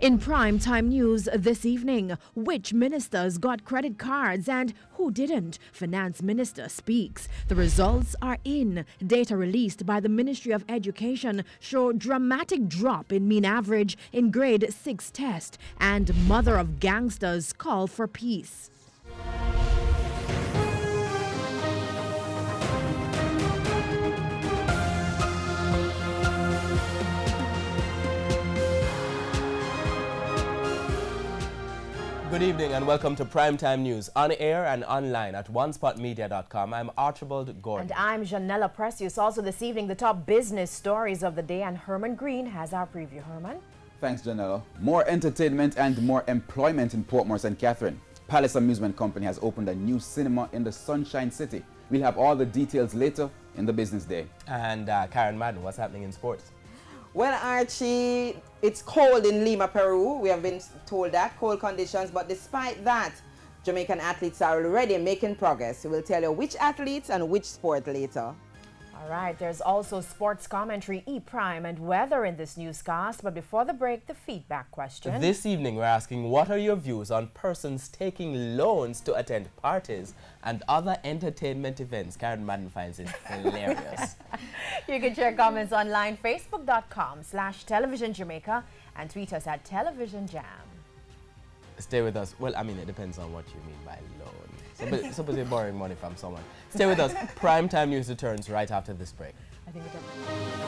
In primetime news this evening, which ministers got credit cards and who didn't? Finance Minister speaks. The results are in. Data released by the Ministry of Education show dramatic drop in mean average in grade 6 test, and mother of gangsters call for peace. Good evening and welcome to Primetime News, on air and online at onespotmedia.com. I'm Archibald Gordon. And I'm Janella Precious. Also this evening, the top business stories of the day, and Herman Green has our preview. Herman? Thanks, Janella. More entertainment and more employment in Portmore St. Catherine. Palace Amusement Company has opened a new cinema in the Sunshine City. We'll have all the details later in the business day. And Karen Madden, what's happening in sports? Well, Archie, it's cold in Lima, Peru. We have been told that, cold conditions. But despite that, Jamaican athletes are already making progress. We'll tell you which athletes and which sport later. All right, there's also sports commentary, E-Prime, and weather in this newscast. But before the break, the feedback question. This evening, we're asking, what are your views on persons taking loans to attend parties and other entertainment events? Karen Madden finds it hilarious. You can share comments online, facebook.com/Television Jamaica, and tweet us at Television Jam. Stay with us. Well, I mean, it depends on what you mean by loan. Suppose you're borrowing money from someone. Stay with us. Primetime News returns right after this break. I think it does.